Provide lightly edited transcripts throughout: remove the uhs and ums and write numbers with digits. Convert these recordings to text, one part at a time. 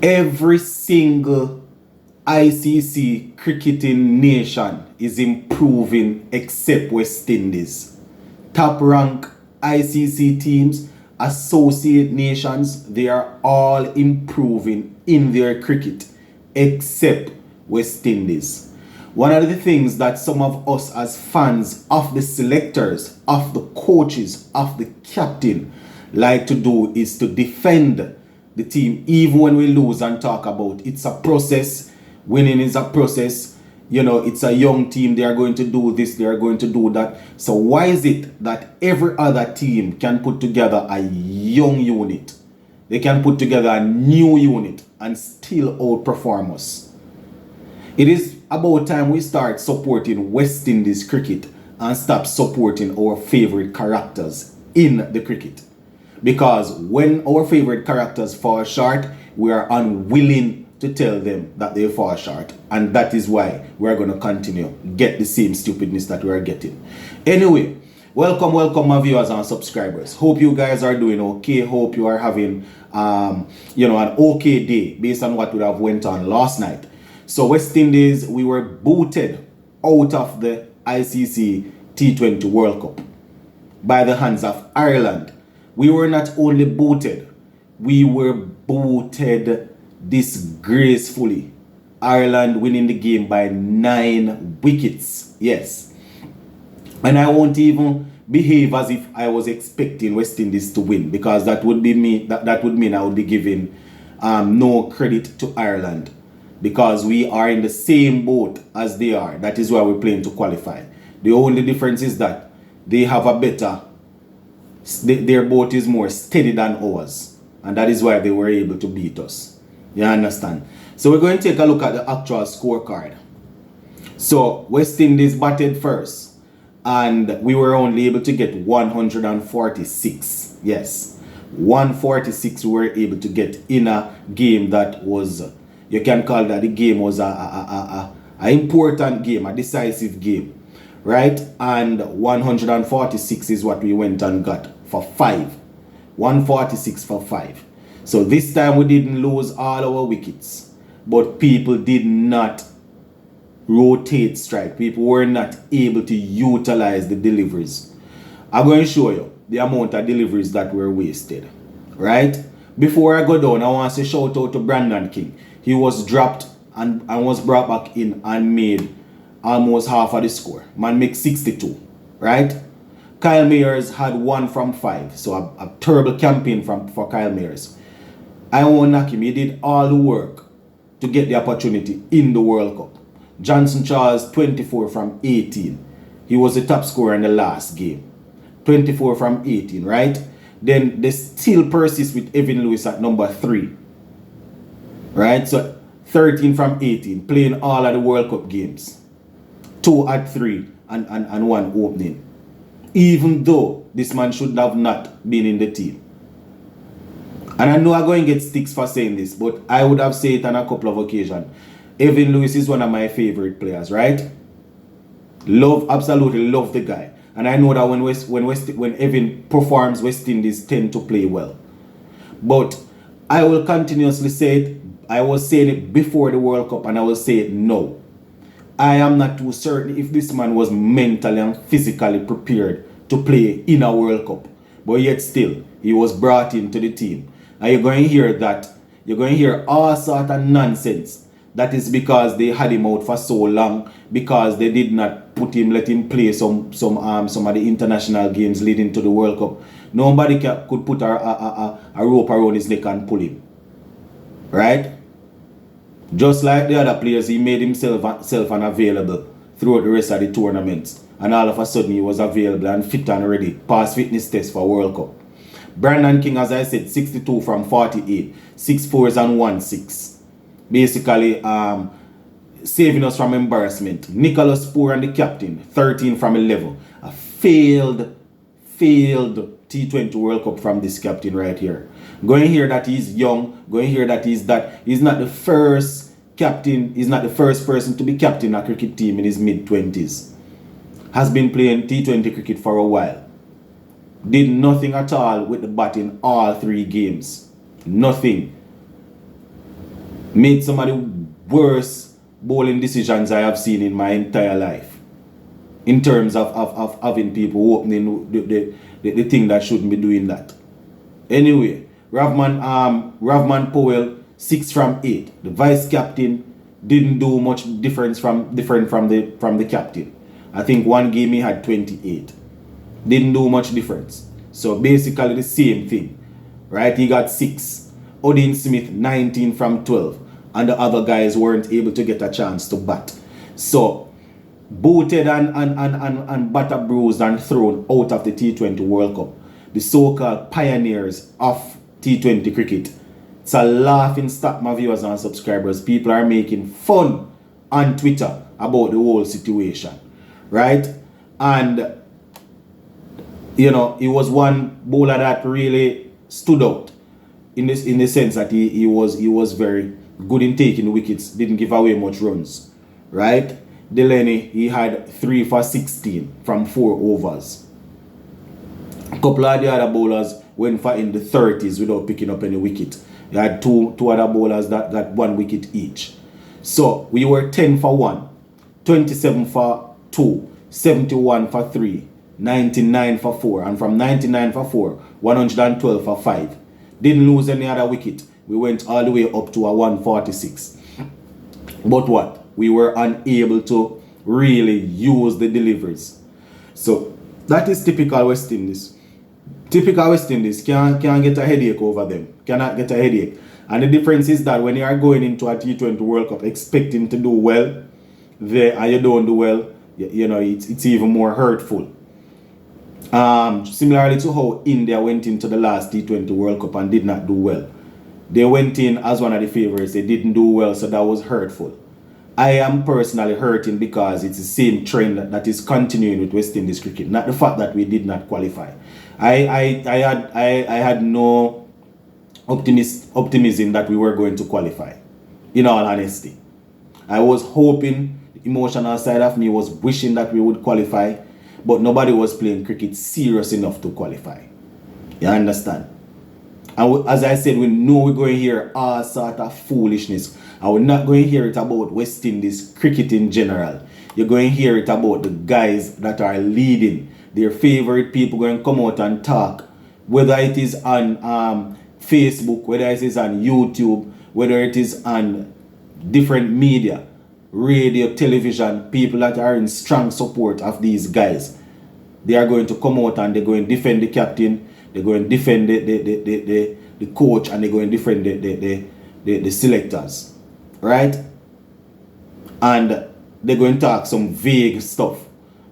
Every single ICC cricketing nation is improving except West Indies. Top rank ICC teams, associate nations, they are all improving in their cricket except West Indies. One of the things that some of us as fans of the selectors, of the coaches, of the captain like to do is to defend the team even when we lose and talk about it's a process. Winning is a process. It's a young team. They are going to do this. They are going to do that. So why is it that every other team can put together a young unit? They can put together a new unit and still outperform us. It is about time we start supporting West Indies cricket and stop supporting our favorite characters in the cricket. Because when our favorite characters fall short, we are unwilling to tell them that they fall short. And that is why we are going to continue get the same stupidness that we are getting. Anyway, welcome my viewers and subscribers. Hope you guys are doing okay. Hope you are having an okay day based on what would have went on last night. So West Indies, we were booted out of the ICC T20 World Cup by the hands of Ireland. We were not only booted, we were booted disgracefully. Ireland winning the game by 9 wickets. Yes. And I won't even behave as if I was expecting West Indies to win, because that would be me. That would mean I would be giving no credit to Ireland, because we are in the same boat as they are. That is why we're playing to qualify. The only difference is that they have a better, their boat is more steady than ours, and that is why they were able to beat us. You understand? So we're going to take a look at the actual scorecard. So West Indies batted first, and we were only able to get 146. Yes, 146 we were able to get in a game that was, you can call that the game was a important game, a decisive game, right? And 146 is what we went and got for 5. 146 for 5. So this time we didn't lose all our wickets, but people did not rotate strike. People were not able to utilize the deliveries. I'm going to show you the amount of deliveries that were wasted, right? Before I go down, I want to shout out to Brandon King. He was dropped and was brought back in and made almost half of the score. Man make 62, right? Kyle Mayers had 1 from 5. So a terrible campaign for Kyle Mayers. I won't knock him. He did all the work to get the opportunity in the World Cup. Johnson Charles, 24 from 18. He was the top scorer in the last game. 24 from 18, right? Then they still persist with Evan Lewis at number 3. Right? So 13 from 18, playing all of the World Cup games. 2 at 3 and 1 opening. Even though this man should have not been in the team. And I know I'm going to get sticks for saying this, but I would have said it on a couple of occasions. Evan Lewis is one of my favorite players, right? Absolutely love the guy. And I know that when Evan performs, West Indies tend to play well. But I will continuously say it. I was saying it before the World Cup, and I will say it now. I am not too certain if this man was mentally and physically prepared to play in a World Cup. But yet still, he was brought into the team. And you're going to hear that. You're going to hear all sort of nonsense. That is because they had him out for so long, because they did not let him play some of the international games leading to the World Cup. Nobody could put a rope around his neck and pull him. Right? Just like the other players, he made himself unavailable throughout the rest of the tournaments. And all of a sudden he was available and fit and ready. Passed fitness test for World Cup. Brandon King, as I said, 62 from 48. 6 4s and 1 6. Basically, saving us from embarrassment. Nicholas Poor and the captain, 13 from 11. A failed T20 World Cup from this captain right here. Going here that he's young. Going here that he's not the first captain. He's not the first person to be captain of a cricket team in his mid-20s. Has been playing T20 cricket for a while. Did nothing at all with the bat in all 3 games. Nothing. made some of the worst bowling decisions I have seen in my entire life. In terms of having people opening the thing that shouldn't be doing that. Anyway, Ravman Powell 6 from 8. The vice captain didn't do much different from the captain. I think one game he had 28. Didn't do much difference. So basically the same thing. Right? He got 6. Odin Smith 19 from 12. And the other guys weren't able to get a chance to bat. So booted and batter bruised and thrown out of the T20 World Cup. The so-called pioneers of T20 cricket. It's a laughing stock, my viewers and subscribers. People are making fun on Twitter about the whole situation. Right? And, you know, he was one bowler that really stood out in the sense that he was very good in taking wickets, didn't give away much runs. Right? Delaney, he had 3 for 16 from 4 overs. A couple of the other bowlers went for in the 30s without picking up any wicket. You had two other bowlers that got 1 wicket each. So we were 10 for 1, 27 for 2, 71 for 3, 99 for 4, and from 99 for 4, 112 for 5. Didn't lose any other wicket. We went all the way up to a 146. But what? We were unable to really use the deliveries. So that is typical West Indies. Typical West Indies can't get a headache over them. Cannot get a headache. And the difference is that when you are going into a T20 World Cup expecting to do well, there and you don't do well, you know, it's even more hurtful. Similarly to how India went into the last T20 World Cup and did not do well. They went in as one of the favorites. They didn't do well, so that was hurtful. I am personally hurting because it's the same trend that is continuing with West Indies cricket. Not the fact that we did not qualify. I had no optimism that we were going to qualify. In all honesty, I was hoping. The emotional side of me was wishing that we would qualify, but nobody was playing cricket serious enough to qualify. You understand? And as I said, we know we're going to hear all sort of foolishness. And we're not going to hear it about West Indies cricket in general. You're going to hear it about the guys that are leading. Their favorite people going to come out and talk. Whether it is on Facebook, whether it is on YouTube, whether it is on different media, radio, television, people that are in strong support of these guys. They are going to come out and they're going to defend the captain. They're going to defend the coach, and they're going to defend the selectors. Right? And they're going to talk some vague stuff.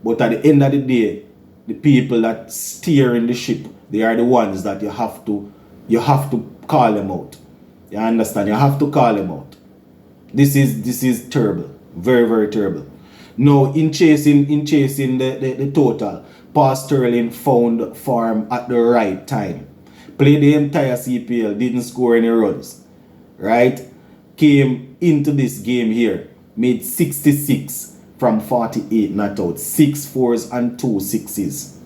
But at the end of the day, the people that steer in the ship, they are the ones that you have to call them out. You understand? You have to call them out. This is terrible. Very, very terrible. Now, in chasing the total, Paul Sterling found form at the right time. Played the entire CPL, didn't score any runs. Right? Came into this game here, made 66 from 48 not out. 6 fours and 2 sixes.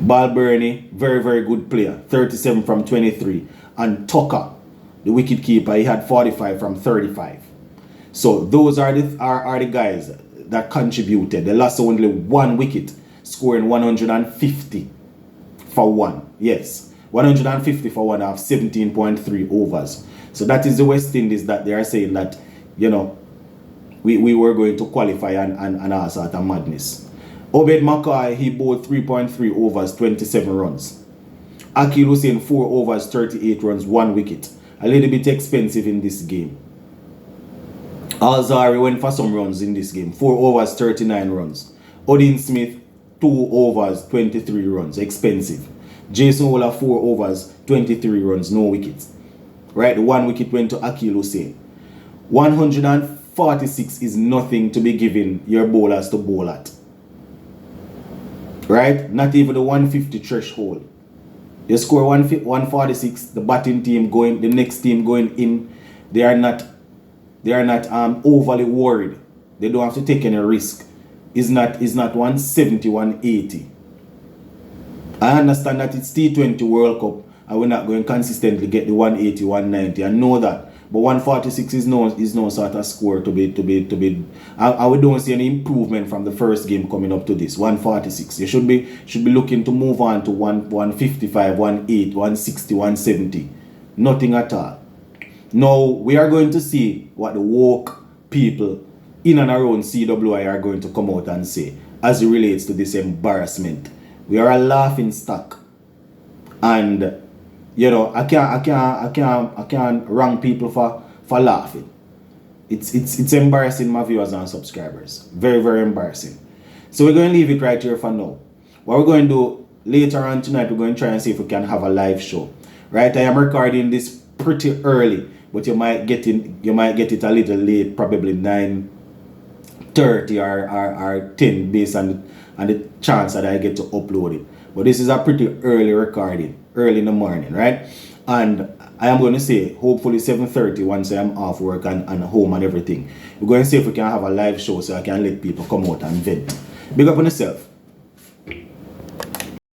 Balburney, very, very good player. 37 from 23. And Tucker, the wicket keeper, he had 45 from 35. So those are the guys that contributed. They lost only 1 wicket, scoring 150 for 1. Yes, 150 for 1 of 17.3 overs. So that is the West Indies that they are saying that, you know, we were going to qualify and all sort of madness. Obed Mackay, he bowled 3.3 overs, 27 runs. Akil Hussain, 4 overs, 38 runs, 1 wicket. A little bit expensive in this game. Alzari went for some runs in this game. 4 overs, 39 runs. Odin Smith, 2 overs, 23 runs. Expensive. Jason Ola, 4 overs, 23 runs. No wickets. Right, 1 wicket went to Akil Hussain. 146 is nothing to be given your bowlers to bowl at. Right? Not even the 150 threshold. You score 146, the batting team going, the next team going in, they are not overly worried. They don't have to take any risk. It's not 170, 180. I understand that it's T20 World Cup and we're not going to consistently get the 180, 190. I know that. But 146 is no sort of score to be. I we don't see any improvement from the first game coming up to this 146. You should be looking to move on to 155, 18, 160, 170. Nothing at all. Now we are going to see what the woke people in and around CWI are going to come out and say as it relates to this embarrassment. We are a laughing stock, and you know I can't wrong people for laughing. It's embarrassing, my viewers and subscribers. Very, very embarrassing. So we're going to leave it right here for now. What we're going to do later on tonight, we're going to try and see if we can have a live show. Right? I am recording this pretty early, but you might get it a little late, probably 9:30 or 10 based on the chance that I get to upload it. But this is a pretty early recording, early in the morning, right? And I am going to say hopefully 7:30 once I am off work and home and everything. We're going to see if we can have a live show so I can let people come out and vent. Big up on yourself.